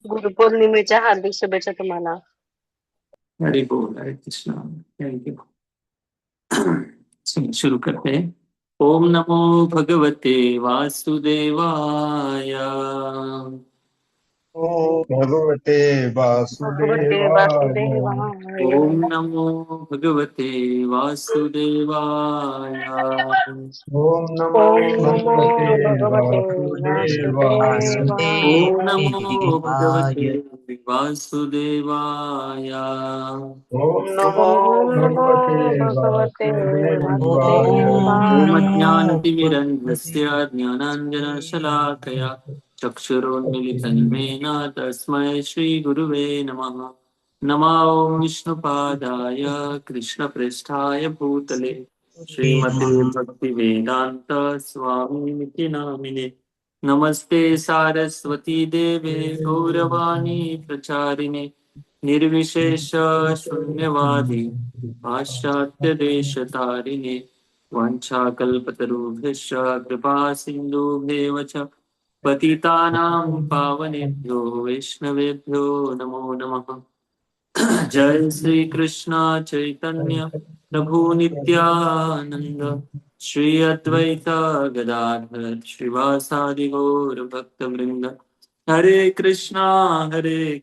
गुरुपौर्णिमेच्या हार्दिक शुभेच्छा तुम्हाला. हरे बोल, हरे कृष्णा। Thank you. चलिए शुरू करते हैं। ओम नमो भगवते वासुदेवाय। ओम भगवते भगवते वासुदेवाय। वासुदेवाय. ओम नमो भगवते वासुदेवाय। ओम नमो ओम नमो भगवते भगवते वासुदेवाय। वासुदेवाय. ओम नमो भगवते वासुदेवाय वासुदेवाय। ओम नमो ओम नमो भगवते भगवते वासुदेवाय। ओम ओम वासुदेवाय. नमो भगवते अज्ञानतिमिरन्धस्य ज्ञानाञ्जनशलाकया चक्षुरोन्मिलितं येन तस्मै श्रीगुरुवे नमः। नमो विष्णुपादाय कृष्णप्रेष्ठाय भूतले श्रीमते नमः। भक्तिवेदान्त स्वामिनिति नामिने। नमस्ते सारस्वती देवे गौरवाणी प्रचारिणे निर्विशेष शून्यवादी पाश्चात्यदेशतारिणे वाञ्छाकल्पतरुभ्यश्च कृपा सिन्धुभ्येव च पतितानां पावनेभ्यो वैष्णवेभ्यो नमो नमः। जय श्री कृष्ण चैतन्य प्रभु नित्यानंद श्री अद्वैत गदाधर श्रीवासादि गौर भक्त वृंद। हरे कृष्णा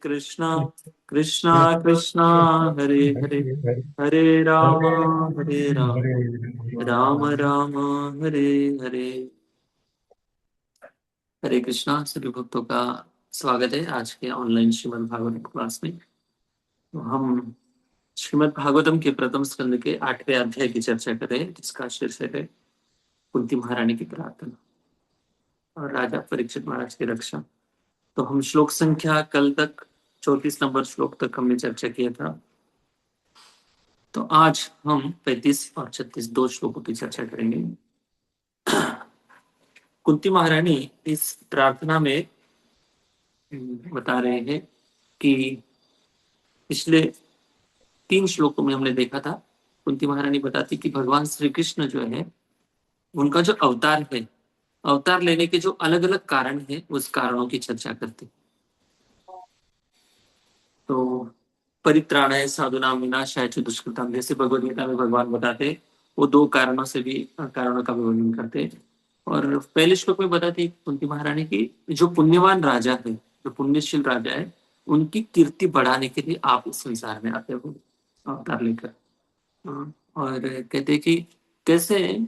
कृष्णा कृष्णा हरे हरे, हरे राम राम राम हरे हरे। हरे कृष्णा। सभी भक्तों का स्वागत है आज के ऑनलाइन श्रीमद् भागवत क्लास में। तो हम श्रीमद् भागवतम के प्रथम स्कंद के 8वें अध्याय की चर्चा करें, जिसका शीर्षक है कुंती महारानी की प्रार्थना और राजा परीक्षित महाराज की रक्षा। तो हम श्लोक संख्या कल तक 34 नंबर श्लोक तक हमने चर्चा किया था। तो आज हम 35 और 36 दो श्लोकों की चर्चा करेंगे। कुंती महारानी इस प्रार्थना में बता रहे हैं कि पिछले 3 श्लोकों में हमने देखा था, कुंती महारानी बताती कि भगवान श्री कृष्ण जो है उनका जो अवतार है, अवतार लेने के जो अलग अलग कारण है उस कारणों की चर्चा करते। तो परित्राणाय साधूनां विनाशाय च दुष्कृतां, जैसे भगवद गीता में भगवान बताते, वो 2 कारणों से भी कारणों का भी वर्णन करते। और पहले श्लोक में बताती कुंती महारानी की जो पुण्यवान राजा है, जो पुण्यशील राजा है, उनकी कीर्ति बढ़ाने के लिए आप इस संसार में आते हो अवतार लेकर। और कहते कि कैसे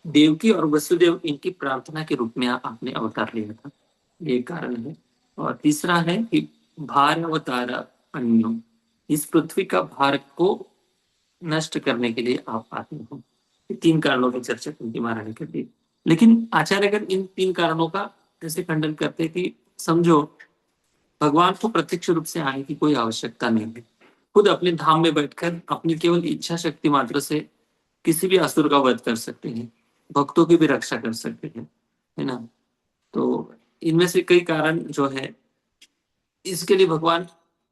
देवकी और वसुदेव इनकी प्रार्थना के रूप में आपने अवतार लिया था, ये कारण है। और तीसरा है कि भार अवतार अन्यो, इस पृथ्वी का भार को नष्ट करने के लिए आप आते हो। ये 3 कारणों की चर्चा कुंती महारानी करती है। लेकिन आचार्यगण इन 3 कारणों का ऐसे खंडन करते कि समझो भगवान को प्रत्यक्ष रूप से आने की कोई आवश्यकता नहीं है। खुद अपने धाम में बैठकर अपनी केवल इच्छा शक्ति मात्र से किसी भी असुर का वध कर सकते हैं, भक्तों की भी रक्षा कर सकते हैं, है ना। तो इनमें से कई कारण जो है, इसके लिए भगवान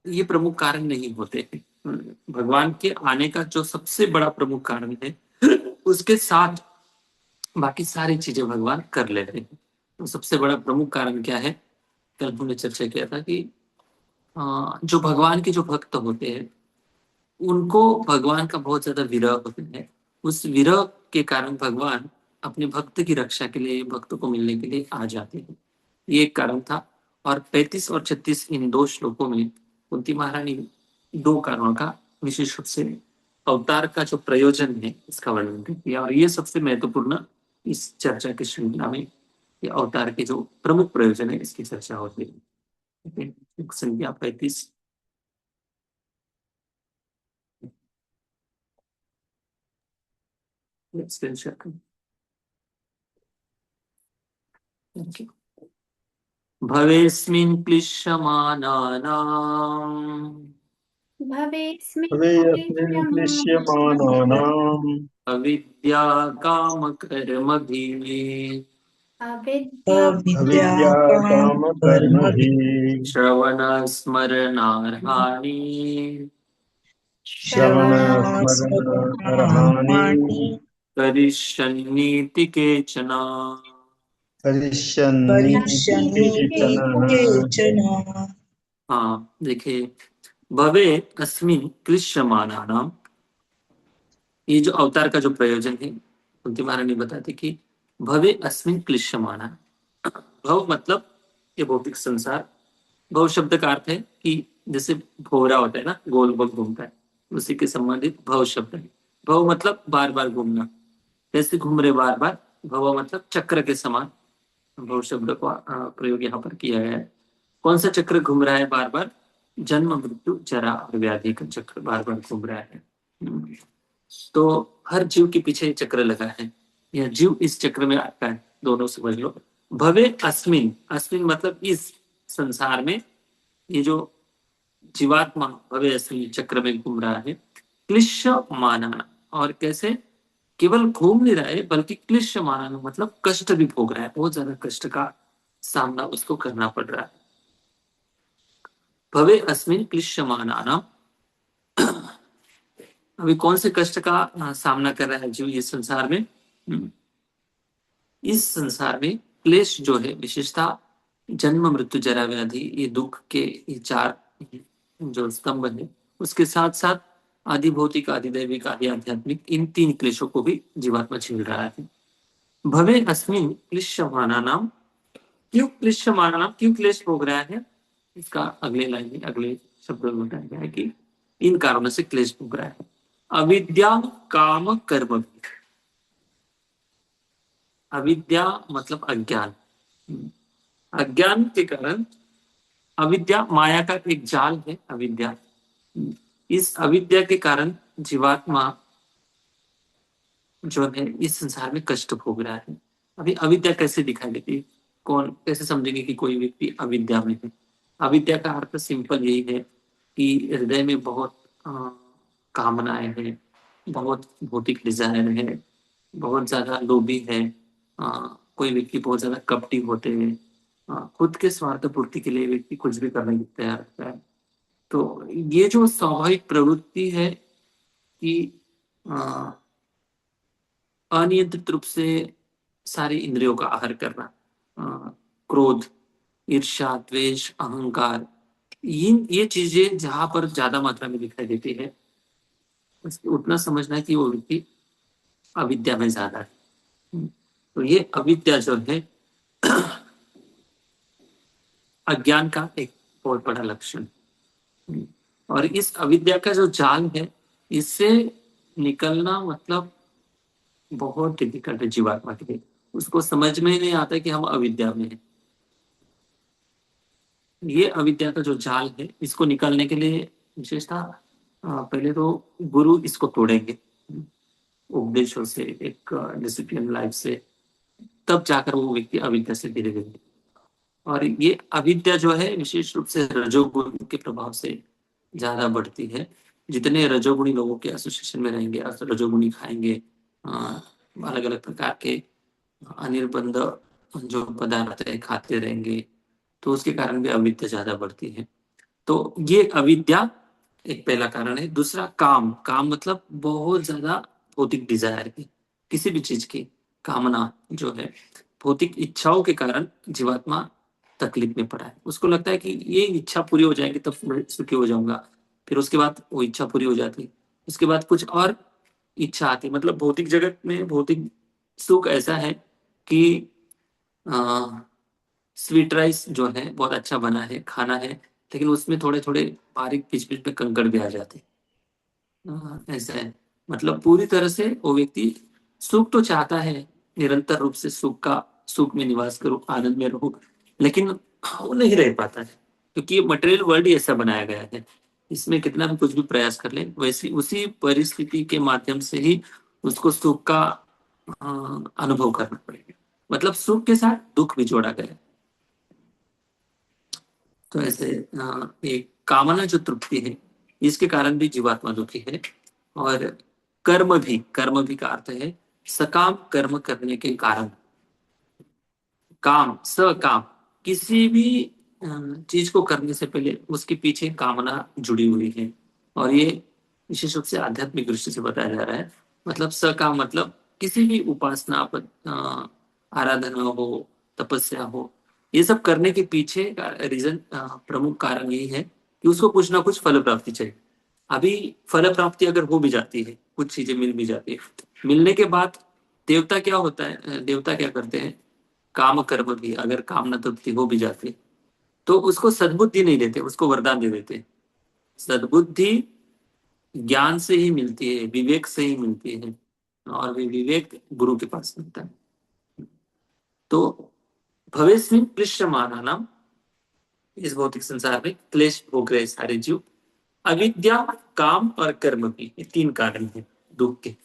ये प्रमुख कारण नहीं होते हैं। भगवान के आने का जो सबसे बड़ा प्रमुख कारण है, उसके साथ बाकी सारी चीजें भगवान कर लेते हैं। तो सबसे बड़ा प्रमुख कारण क्या है, कल हमने चर्चा किया था कि जो भगवान के जो भक्त होते हैं उनको भगवान का बहुत ज्यादा विरह होता है। उस विरह के कारण भगवान अपने भक्त की रक्षा के लिए, भक्तों को मिलने के लिए आ जाते हैं। ये एक कारण था। और 35 और 36 इन 2 श्लोकों में कुंती महारानी 2 कारणों का विशेष रूप से अवतार का जो प्रयोजन है इसका वर्णन करती है। और ये सबसे महत्वपूर्ण इस चर्चा की श्रृंखला में ये अवतार के जो प्रमुख प्रयोजन है इसकी चर्चा होती है। संख्या 35। भवेस्मिन् क्लिश्यमानानाम् भवेऽस्मिन् क्लिश्यमानानाम् अविद्या कामकर्मभिः अविद्या अविद्या काम कर्मभिः कामकर्मभिः श्रवणस्मरणार्हाणि श्रवणस्मरणार्हाणि श्रवणास्मरणानि करिष्यन्नीति केचन। करिष्यन्ति करिष्यन्ति केचन। केचन। हाँ देखिए, भवे अस्मिन् क्लिश्यमानानाम, ये जो अवतार का जो प्रयोजन है कुंती महारानी बताते कि भवे अस्मिन् क्लिश्यमाना, भव मतलब ये भौतिक संसार, भव शब्द का अर्थ है कि जैसे भोरा होता है ना, गोल गोल घूमता है, उसी के संबंधित भव शब्द है। भव मतलब बार बार घूमना, जैसे घूम रहे बार बार, भव मतलब चक्र के समान भव शब्द का प्रयोग यहाँ पर किया गया है। कौन सा चक्र घूम रहा है बार बार? जन्म मृत्यु जरा और व्याधि का चक्र बार बार घूम रहा है। तो हर जीव के पीछे चक्र लगा है, यह जीव इस चक्र में आता है, दोनों समझ लो। भवे अस्मिन, अस्मिन मतलब इस संसार में, ये जो जीवात्मा भवे अस्मिन चक्र में घूम रहा है। क्लिश्य मानाना, और कैसे? केवल घूम नहीं रहा है बल्कि क्लिश्य मानाना मतलब कष्ट भी भोग रहा है, बहुत ज्यादा कष्ट का सामना उसको करना पड़ रहा है। भवे अस्मिन क्लिश्य मानाना, अभी कौन से कष्ट का सामना कर रहा है जीव इस संसार में? इस संसार में क्लेश जो है विशेषता जन्म मृत्यु जरा व्याधि, ये दुख के ये चार जो स्तंभ है, उसके साथ साथ आदि भौतिक, आदि दैविक, आदि आध्यात्मिक, इन तीन क्लेशों को भी जीवात्मा झेल रहा है। भवे अस्मिन क्लिश्यमाना नाम, क्यों क्लिश्यमाना नाम, क्यों क्लेश भोग रहा है? इसका अगले लाइन में, अगले शब्द में बताया गया है कि इन कारणों से क्लेश भोग रहा है। अविद्या काम कर्म, अविद्या मतलब अज्ञान, अज्ञान के कारण, अविद्या माया का एक जाल है अविद्या, इस अविद्या के कारण जीवात्मा जो है इस संसार में कष्ट भोग रहा है। अभी अविद्या कैसे दिखाई देती है, कौन कैसे समझेंगे कि कोई व्यक्ति अविद्या में है? अविद्या का अर्थ सिंपल यही है कि हृदय में बहुत कामनाएं हैं, बहुत भौतिक डिजायर है, बहुत ज्यादा लोभी है, कोई व्यक्ति बहुत ज्यादा कपटी होते हैं, खुद के स्वार्थ पूर्ति के लिए व्यक्ति कुछ भी करने की तैयार रहता है। तो ये जो स्वाभाविक प्रवृत्ति है कि अनियंत्रित रूप से सारी इंद्रियों का आहार करना, क्रोध, ईर्ष्या, द्वेष, अहंकार, ये चीजें जहां पर ज्यादा मात्रा में दिखाई देती है, उतना समझना है कि वो व्यक्ति अविद्या में ज्यादा है। तो ये अविद्या जो है अज्ञान का एक बहुत बड़ा लक्षण, और इस अविद्या का जो जाल है, इससे निकलना मतलब बहुत डिफिकल्ट है जीवात्मा के लिए। उसको समझ में ही नहीं आता कि हम अविद्या में हैं। ये अविद्या का जो जाल है, इसको निकालने के लिए विशेषता पहले तो गुरु इसको तोड़ेंगे उपदेशों से, एक डिसिप्लिन लाइफ से, तब जाकर वो व्यक्ति अविद्या से धीरे धीरे। और ये अविद्या जो है विशेष रूप से रजोगुण के प्रभाव से ज्यादा बढ़ती है। जितने रजोगुणी लोगों के एसोसिएशन में रहेंगे, रजोगुणी खाएंगे, अलग अलग प्रकार के अनिर्बंध जो पदार्थ है खाते रहेंगे, तो उसके कारण भी अविद्या ज्यादा बढ़ती है। तो ये अविद्या एक पहला कारण है। दूसरा काम, काम मतलब बहुत ज्यादा भौतिक डिजायर की, किसी भी चीज की कामना जो है, भौतिक इच्छाओं के कारण जीवात्मा तकलीफ में पड़ा है। उसको लगता है कि ये इच्छा पूरी हो जाएगी तब मैं सुखी हो जाऊंगा, फिर उसके बाद वो इच्छा पूरी हो जाती, उसके बाद कुछ और इच्छा आती। मतलब भौतिक जगत में भौतिक सुख ऐसा है कि स्वीट राइस जो है बहुत अच्छा बना है, खाना है, लेकिन उसमें थोड़े थोड़े बारीक बीच बीच में कंकड़ भी आ जाते, ऐसा है। मतलब पूरी तरह से वो व्यक्ति सुख तो चाहता है, निरंतर रूप से सुख में निवास करूं, आनंद में रहूं, लेकिन वो नहीं रह पाता है, क्योंकि ये मटेरियल वर्ल्ड ही ऐसा बनाया गया है। इसमें कितना भी कुछ भी प्रयास कर ले, वैसी उसी परिस्थिति के माध्यम से ही उसको सुख का अनुभव करना पड़ेगा। मतलब सुख के साथ दुख भी जोड़ा गया। तो ऐसे एक कामना जो तृप्ति है, इसके कारण भी जीवात्मा दुखी है। और कर्म भी का अर्थ है सकाम कर्म करने के कारण। काम, सकाम, किसी भी चीज को करने से पहले उसके पीछे कामना जुड़ी हुई है, और ये विशेष रूप से आध्यात्मिक दृष्टि से बताया जा रहा है। मतलब सकाम मतलब किसी भी उपासना आराधना हो, तपस्या हो, ये सब करने के पीछे का रीजन, प्रमुख कारण यही है कि उसको कुछ ना कुछ फल प्राप्ति चाहिए। अभी फल प्राप्ति अगर हो भी जाती है, कुछ चीजें मिल भी जाती है, मिलने के बाद देवता क्या होता है, देवता क्या करते हैं, काम कर्म भी, अगर कामना तृप्ति हो भी जाती है तो उसको सद्बुद्धि नहीं देते, उसको वरदान दे देते हैं। सद्बुद्धि ज्ञान से ही मिलती है, विवेक से ही मिलती है, और वे विवेक गुरु के पास मिलता है। तो भविष्य में क्लिश्यमाना नाम, इस भौतिक संसार में क्लेश भोग रहे सारे जीव, अविद्या, काम और कर्म भी, ये तीन कारण हैं दुख के।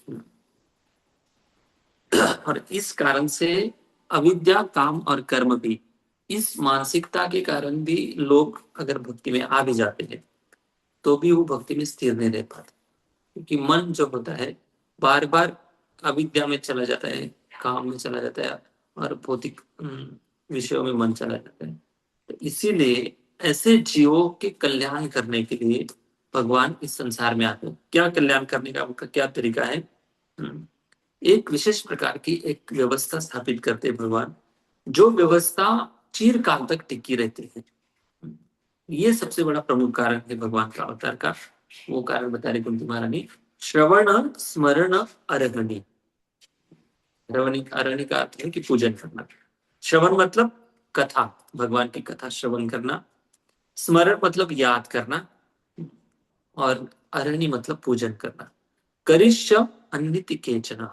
और इस कारण से अविद्या, काम और कर्म भी, इस मानसिकता के कारण भी लोग अगर भक्ति में आ भी जाते हैं तो भी वो भक्ति में स्थिर नहीं रह पाते, क्योंकि मन जो होता है बार बार अविद्या में चला जाता है, काम में चला जाता है, और भौतिक विषयों में मन चला जाता है। तो इसीलिए ऐसे जीवों के कल्याण करने के लिए भगवान इस संसार में आते हैं। क्या कल्याण करने का उनका क्या तरीका है, एक विशेष प्रकार की एक व्यवस्था स्थापित करते हैं भगवान, जो व्यवस्था चिरकाल तक टिकी रहती है। ये सबसे बड़ा प्रमुख कारण है भगवान का अवतार का। वो कारण बता रही कुंती महारानी, श्रवण स्मरण अरहणि। अरहणि का अर्थ है कि पूजन करना। श्रवण मतलब कथा, भगवान की कथा श्रवण करना। स्मरण मतलब याद करना, और अरहणि मतलब पूजन करना। करिष्य अन्निति केचन,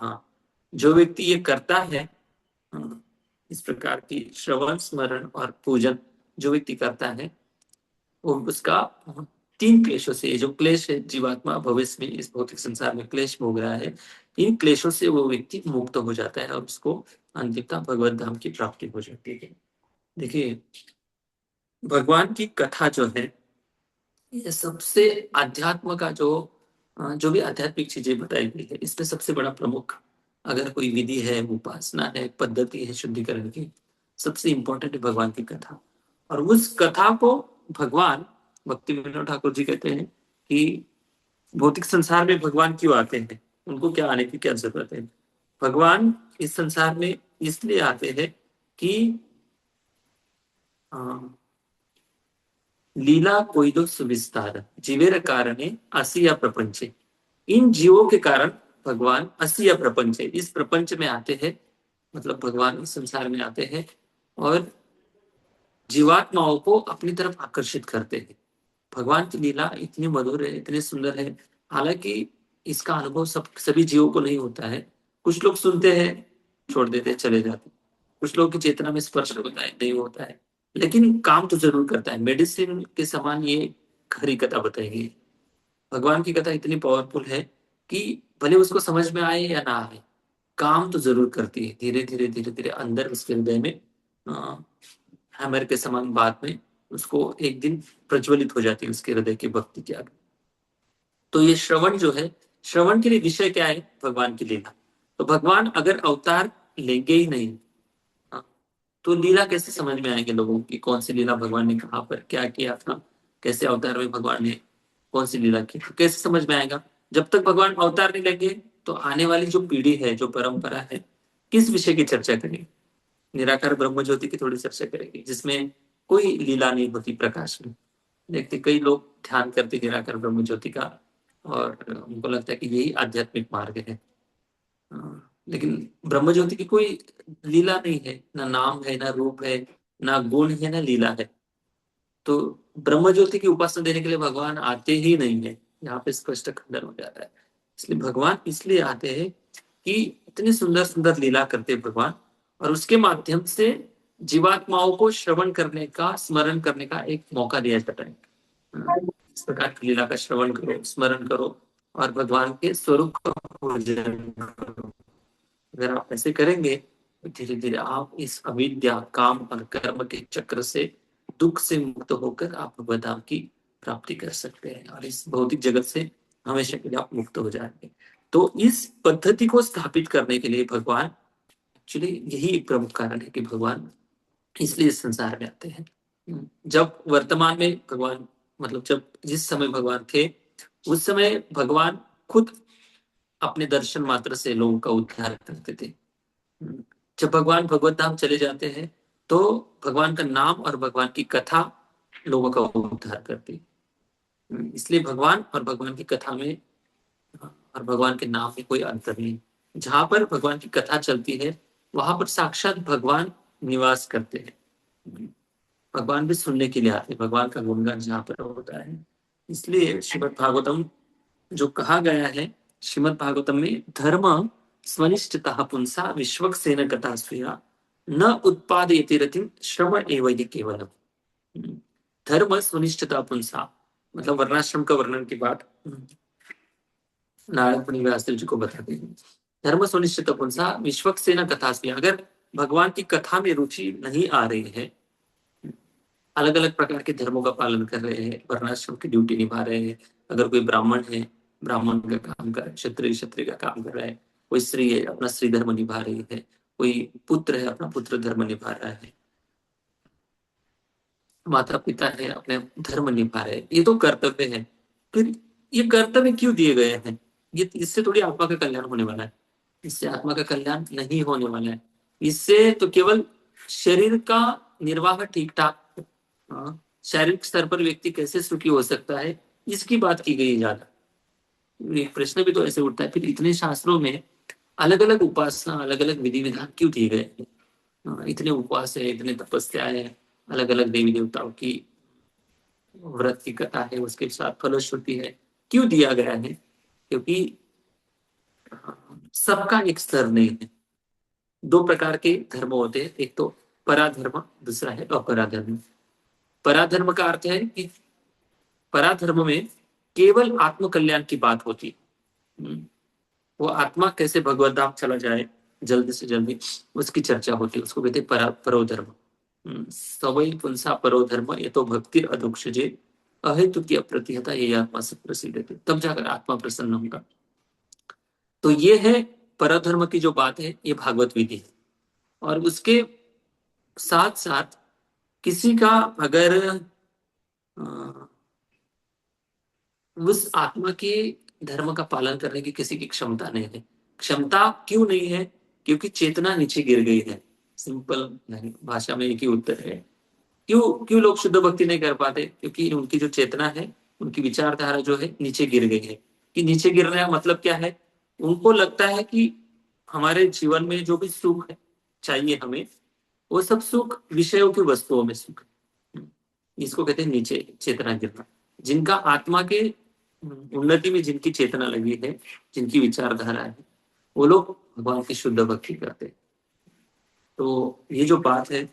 जो व्यक्ति ये करता है, इस प्रकार की श्रवण स्मरण और पूजन जो व्यक्ति करता है, वो उसका तीन क्लेशों से, जो क्लेश है जीवात्मा भविष्य में इस भौतिक संसार में क्लेश भोग रहा है, इन क्लेशों से वो व्यक्ति मुक्त हो जाता है और उसको अंतिमता भगवत धाम की प्राप्ति हो जाती है। देखिए, भगवान की कथा जो है, ये सबसे अध्यात्म का जो भी आध्यात्मिक चीजें बताई गई है, इसमें सबसे बड़ा प्रमुख अगर कोई विधि है, उपासना है, पद्धति है शुद्धिकरण की, सबसे इंपॉर्टेंट है भगवान की कथा। और उस कथा को भगवान, भक्ति विनोद ठाकुर जी कहते हैं कि भौतिक संसार में भगवान क्यों आते हैं, उनको क्या आने की क्या जरूरत है। भगवान इस संसार में इसलिए आते हैं कि लीला कोई दो सुविस्तार जीवेर कारणे असिया प्रपंचे। इन जीवों के कारण भगवान असिया प्रपंच है, इस प्रपंच में आते हैं, मतलब भगवान इस संसार में आते हैं और जीवात्माओं को अपनी तरफ आकर्षित करते हैं। भगवान की लीला इतनी मधुर है, इतनी सुंदर है। हालांकि इसका अनुभव सभी जीवों को नहीं होता है। कुछ लोग सुनते हैं, छोड़ देते, चले जाते। कुछ लोग की चेतना में स्पर्श होता है, नहीं होता है, लेकिन काम तो जरूर करता है। मेडिसिन के समान ये खरी कथा बताएगी। भगवान की कथा इतनी पावरफुल है कि भले उसको समझ में आए या ना आए, काम तो जरूर करती है। धीरे धीरे धीरे धीरे अंदर उसके हृदय में हैमर के समान बाद में उसको एक दिन प्रज्वलित हो जाती है उसके हृदय की भक्ति की आग। तो ये श्रवण जो है, श्रवण के लिए विषय क्या है, भगवान की लीला। तो भगवान अगर अवतार लेंगे ही नहीं, तो लीला कैसे समझ में आएंगे लोगों की, कौन सी लीला भगवान ने कहाँ पर क्या किया था, कैसे अवतार में भगवान ने कौन सी लीला की, तो कैसे समझ में आएगा। जब तक भगवान अवतार नहीं लेंगे तो आने वाली जो पीढ़ी है, जो परंपरा है, किस विषय की चर्चा करेगी। निराकार ब्रह्म ज्योति की थोड़ी चर्चा करेगी, जिसमें कोई लीला नहीं होती प्रकाश में। देखते कई लोग ध्यान करते निराकार ब्रह्म ज्योति का, और उनको लगता है कि यही आध्यात्मिक मार्ग है। लेकिन ब्रह्म ज्योति की कोई लीला नहीं है, ना नाम है, ना रूप है, ना गुण है, ना लीला है। तो ब्रह्म ज्योति की उपासना देने के लिए भगवान आते ही नहीं है, यहाँ पे स्पष्ट खंडन हो जाता है। इसलिए भगवान इसलिए आते हैं कि इतनी सुंदर सुंदर लीला करते भगवान, और उसके माध्यम से जीवात्माओं को श्रवण करने का, स्मरण करने का एक मौका दिया जाता है। इस प्रकार की लीला का श्रवण करो, स्मरण करो, और भगवान के स्वरूप का पूजन करो। अगर आप ऐसे करेंगे तो धीरे धीरे आप इस अविद्या, काम और कर्म के चक्र से, दुख से मुक्त होकर आप भगवत धाम की प्राप्ति कर सकते हैं, और इस भौतिक जगत से हमेशा के लिए आप मुक्त हो जाएंगे। तो इस पद्धति को स्थापित करने के लिए भगवान, एक्चुअली यही एक प्रमुख कारण है कि भगवान इसलिए इस संसार में आते हैं। जब वर्तमान में भगवान, मतलब जब जिस समय भगवान थे, उस समय भगवान खुद अपने दर्शन मात्र से लोगों का उद्धार करते थे। जब भगवान भगवत धाम चले जाते हैं तो भगवान का नाम और भगवान की कथा लोगों का उद्धार करती है। इसलिए भगवान और भगवान की कथा में और भगवान के नाम में कोई अंतर नहीं। जहां पर भगवान की कथा चलती है वहां पर साक्षात भगवान निवास करते हैं। भगवान भी सुनने के लिए आते हैं, भगवान का गुणगान जहाँ पर होता है। इसलिए श्रीमद् भागवतम जो कहा गया है, श्रीमद् भागवतम में धर्म स्वनिष्ठतः पुंसा विश्वक्सेन कथा स्वीया न उत्पादयति रतिम श्रम एवं हि केवलम। धर्म स्वनिष्ठता पुंसा मतलब वर्णाश्रम का वर्णन के बाद नारद मुनि व्यास जी को बताते हैं धर्म स्वनिष्ठता पुंसा विश्वक्सेन कथा स्वीया। अगर भगवान की कथा में रुचि नहीं आ रही है, अलग अलग प्रकार के धर्मों का पालन कर रहे हैं, वर्णाश्रम की ड्यूटी निभा रहे हैं, अगर कोई ब्राह्मण है ब्राह्मण का काम कर रहा है, क्षत्रिय का काम कर रहा है, कोई स्त्री है अपना स्त्री धर्म निभा रही है, कोई पुत्र है अपना पुत्र धर्म निभा रहा है, माता पिता है अपने धर्म निभा रहे हैं, ये तो कर्तव्य है। फिर ये कर्तव्य क्यों दिए गए हैं? ये इससे थोड़ी आत्मा का कल्याण होने वाला है, इससे आत्मा का कल्याण नहीं होने वाला है। इससे तो केवल शरीर का निर्वाह ठीक ठाक, शारीरिक स्तर पर व्यक्ति कैसे सुखी हो सकता है, इसकी बात की गई ज्यादा। एक प्रश्न भी तो ऐसे उठता है, फिर इतने शास्त्रों में अलग अलग उपासना अलग अलग विधि विधान क्यों दिए गए हैं? इतने उपवास है, इतने तपस्या है, अलग अलग देवी देवताओं की व्रत की कथा है, उसके साथ फलश्रुति है, क्यों दिया गया है? क्योंकि सबका एक स्तर नहीं है। दो प्रकार के धर्म होते हैं, एक तो पराधर्म, दूसरा है अपराधर्म। पराधर्म का अर्थ है कि पराधर्म में केवल आत्म कल्याण की बात होती है। वो आत्मा कैसे भगवत धाम चला जाए जल्दी से जल्दी, उसकी चर्चा होती है, उसको कहते हैं परोधर्म। सवै पुंसा परोधर्म ये तो भक्ति अधोक्षजे अहेतु की अप्रतिहता ये आत्मा से प्रसिद्ध है, तब जाकर आत्मा प्रसन्न होगा। तो ये है पराधर्म की जो बात है, ये भागवत विधि है। और उसके साथ साथ किसी का अगर उस आत्मा के धर्म का पालन करने की किसी की क्षमता नहीं है। क्षमता क्यों नहीं है? क्योंकि चेतना नीचे गिर गई है। सिंपल नहीं, भाषा में एक ही उत्तर है। क्यों क्यों लोग शुद्ध भक्ति नहीं कर पाते? क्योंकि उनकी जो चेतना है, उनकी विचारधारा जो है नीचे गिर गई है। कि नीचे गिरने का मतलब क्या है? उनको लगता है कि हमारे जीवन में जो भी सुख है चाहिए हमें, वो सब सुख विषयों की वस्तुओं में सुख। इसको कहते हैं नीचे चेतना गिरना। जिनका आत्मा के उन्नति में जिनकी चेतना लगी है, जिनकी विचारधारा है, वो लोग भगवान की शुद्ध भक्ति करते हैं। तो ये जो बात है,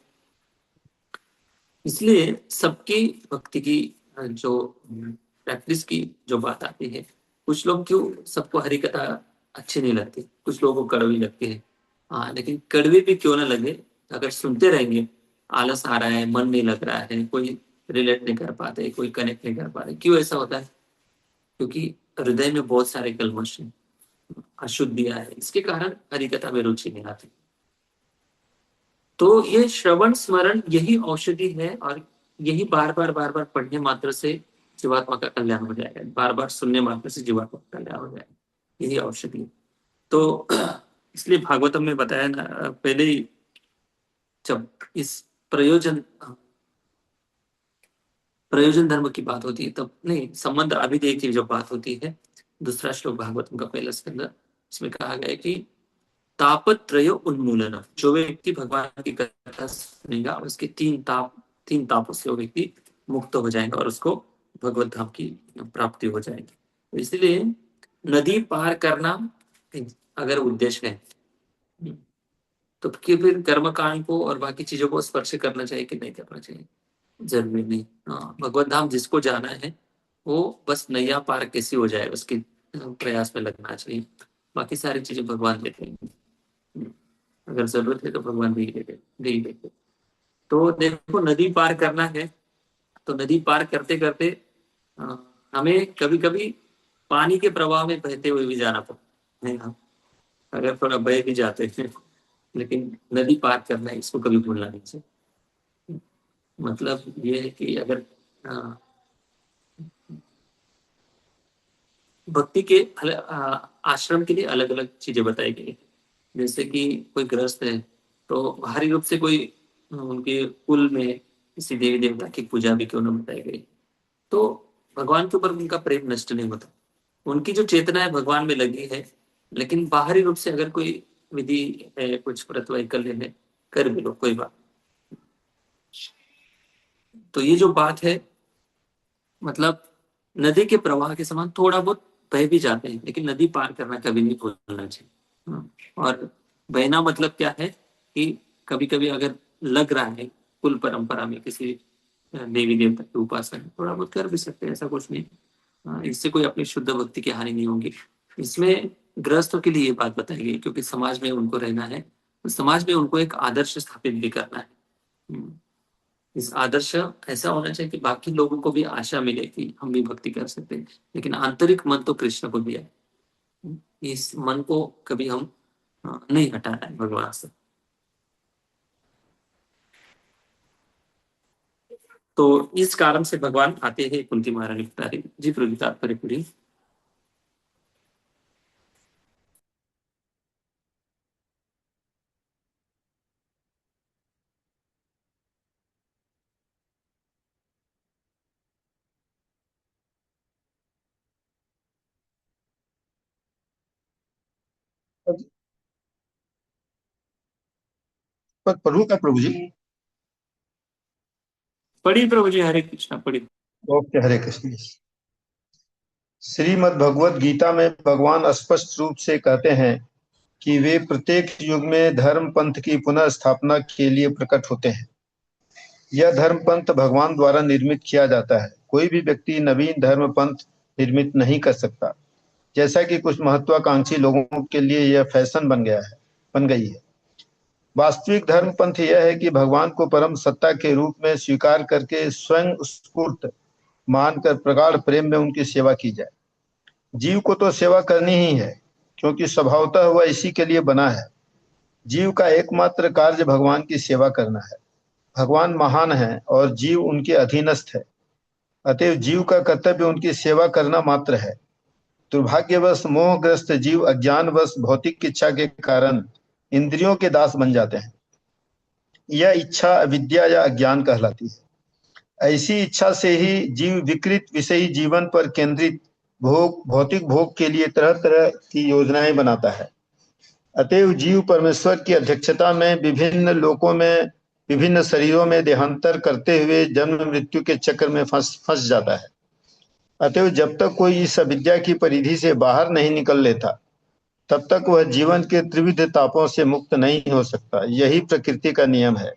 इसलिए सबकी भक्ति की जो प्रैक्टिस की जो बात आती है, कुछ लोग क्यों सबको हरि कथा अच्छी नहीं लगती, कुछ लोगों को कड़वी लगती है। हाँ, लेकिन कड़वी भी क्यों ना लगे, अगर सुनते रहेंगे, आलस आ रहा है, मन नहीं लग रहा है, कोई रिलेट नहीं कर पाते, कोई कनेक्ट नहीं कर पाते, क्यों ऐसा होता है? क्योंकि हृदय में बहुत सारे कल्मश हैं, अशुद्धियां है, इसके कारण हरिकथा में रुचि नहीं आती। तो ये श्रवण स्मरण यही औषधि है, और यही बार बार पढ़ने मात्र से जीवात्मा का कल्याण हो जाएगा, बार बार सुनने मात्र से जीवात्मा का कल्याण हो जाएगा, यही औषधि। तो इसलिए भागवतम में बताया ना, पहले ही जब इस प्रयोजन धर्म की बात होती है, तब नहीं, संबंध अभिधेय की जब बात होती है, दूसरा श्लोक भागवतम का पहला स्कंद, इसमें कहा गया है कि तापत्रय उन्मूलन, जो व्यक्ति भगवान की कथा सुनेगा उसके तीन तापों से वो व्यक्ति मुक्त हो जाएगा और उसको भगवत धाम की प्राप्ति हो जाएगी। तो इसलिए नदी पार करना अगर उद्देश्य है, तो फिर कर्मकांड को और बाकी चीजों को स्पर्श करना चाहिए कि नहीं करना चाहिए? जरूरी नहीं। भगवत धाम जिसको जाना है वो बस नैया पार कैसी हो जाए उसके प्रयास में लगना चाहिए, बाकी सारी चीजें भगवान देते हैं। अगर जरूरत है तो भगवान दे ही देते। तो देखो, नदी पार करना है तो नदी पार करते करते हमें कभी कभी पानी के प्रवाह में बहते हुए भी जाना पड़ता है, अगर थोड़ा बह भी जाते हैं, लेकिन नदी पार करना है, इसको कभी भूलना नहीं चाहिए। मतलब ये है कि अगर भक्ति के आश्रम के लिए अलग अलग चीजें बताई गई, जैसे कि कोई गृहस्थ है तो बाहरी रूप से कोई उनके कुल में किसी देवी देवता की पूजा भी क्यों न बताई गई, तो भगवान के ऊपर उनका प्रेम नष्ट नहीं होता। उनकी जो चेतना है भगवान में लगी है, लेकिन बाहरी रूप से अगर कोई विधि है, कुछ व्रत वैकल्य है, कर भी लो, कोई बात। तो ये जो बात है, मतलब नदी के प्रवाह के समान थोड़ा बहुत बह भी जाते हैं, लेकिन नदी पार करना कभी नहीं भूलना चाहिए। और बहना मतलब क्या है कि कभी कभी अगर लग रहा है कुल परंपरा में किसी देवी देवता की उपासना, थोड़ा बहुत कर भी सकते हैं, ऐसा कुछ नहीं। इससे कोई अपनी शुद्ध भक्ति की हानि नहीं होगी। इसमें गृहस्थों के लिए ये बात बताई गई क्योंकि समाज में उनको रहना है, तो समाज में उनको एक आदर्श स्थापित भी करना है। इस आदर्श ऐसा होना चाहिए कि बाकी लोगों को भी आशा मिले कि हम भी भक्ति कर सकते हैं, लेकिन आंतरिक मन तो कृष्ण को दिया है। इस मन को कभी हम नहीं हटाना है भगवान से। तो इस कारण से भगवान आते हैं कुंती महारानी बता रही जी, प्रभु तात्पर्य पूरी। पर प्रभु का प्रभु जी। पढ़ी प्रभु जी, हरे कृष्णा पढ़ी। ओके, हरे कृष्ण। श्रीमद् भगवत गीता में भगवान स्पष्ट रूप से कहते हैं कि वे प्रत्येक युग में धर्म पंथ की पुनः स्थापना के लिए प्रकट होते हैं। यह धर्म पंथ भगवान द्वारा निर्मित किया जाता है। कोई भी व्यक्ति नवीन धर्म पंथ निर्मित नहीं कर सकता। जैसा कि कुछ महत्वाकांक्षी लोगों के लिए यह फैशन बन गई है। वास्तविक धर्म पंथ यह है कि भगवान को परम सत्ता के रूप में स्वीकार करके स्वयं स्फूर्त मानकर प्रगाढ़ प्रेम में उनकी सेवा की जाए। जीव को तो सेवा करनी ही है, क्योंकि स्वभावतः वह इसी के लिए बना है। जीव का एकमात्र कार्य भगवान की सेवा करना है। भगवान महान है और जीव उनके अधीनस्थ है, अतएव जीव का कर्तव्य उनकी सेवा करना मात्र है। दुर्भाग्यवश मोहग्रस्त जीव अज्ञानवश भौतिक इच्छा के कारण इंद्रियों के दास बन जाते हैं। यह इच्छा अविद्या या अज्ञान कहलाती है। ऐसी इच्छा से ही जीव विकृत विषयी जीवन पर केंद्रित भौतिक भोग के लिए तरह तरह की योजनाएं बनाता है। अतएव जीव परमेश्वर की अध्यक्षता में विभिन्न लोकों में विभिन्न शरीरों में देहांतर करते हुए जन्म मृत्यु के चक्र में फंस जाता है। अतएव जब तक कोई इस अविद्या की परिधि से बाहर नहीं निकल लेता, तब तक वह जीवन के त्रिविध तापों से मुक्त नहीं हो सकता। यही प्रकृति का नियम है।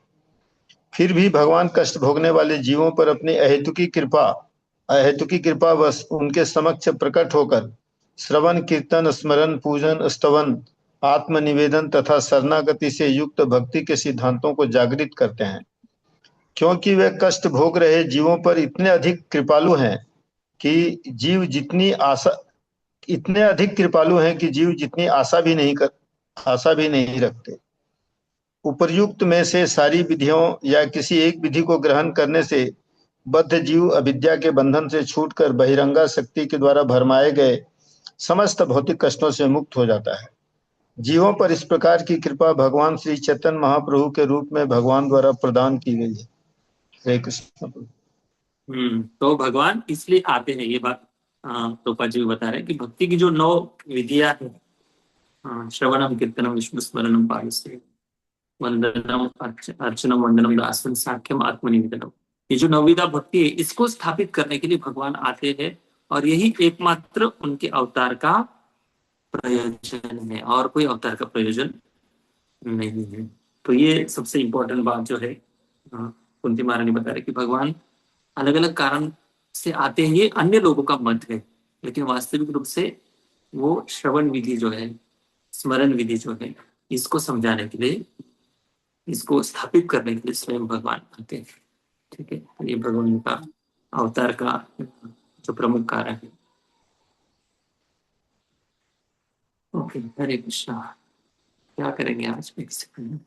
फिर भी भगवान कष्ट भोगने वाले जीवों पर अपनी अहेतुकी कृपा बस उनके समक्ष प्रकट होकर श्रवण कीर्तन स्मरण पूजन स्तवन आत्मनिवेदन तथा शरणागति से युक्त भक्ति के सिद्धांतों को जागृत करते हैं। क्योंकि वे कष्ट भोग रहे जीवों पर इतने अधिक कृपालु हैं कि जीव जितनी आशा भी नहीं रखते। उपर्युक्त में से सारी विधियों या किसी एक विधि को ग्रहण करने से बद्ध जीव अविद्या के बंधन से छूटकर बहिरंगा शक्ति के द्वारा भरमाए गए समस्त भौतिक कष्टों से मुक्त हो जाता है। जीवों पर इस प्रकार की कृपा भगवान श्री चैतन्य महाप्रभु के रूप में भगवान द्वारा प्रदान की गई है। हरे कृष्ण। तो भगवान इसलिए आते हैं, ये बात रूपा जी बता रहे हैं कि भक्ति की जो 9 विधियां हैं, श्रवणम कीर्तनम विष्णु स्मरणम पारिस्ते वंदनम अर्चनम वंदनम दासन साख्यम आत्मनिवेदनम, ये जो 9 विधा भक्ति है, इसको स्थापित करने के लिए भगवान आते हैं, और यही एकमात्र उनके अवतार का प्रयोजन है, और कोई अवतार का प्रयोजन नहीं है। तो ये सबसे इंपॉर्टेंट बात जो है कुंती महारानी बता रहे कि भगवान अलग अलग कारण से आते हैं, ये अन्य लोगों का मत है, लेकिन वास्तविक रूप से वो श्रवण विधि जो है, स्मरण विधि जो है, इसको समझाने के लिए, इसको स्थापित करने के लिए स्वयं भगवान आते हैं। ठीक है, ये भगवान का अवतार का जो प्रमुख कारण है। ओके, हरे कृष्णा। क्या करेंगे आज? एक सेकंड।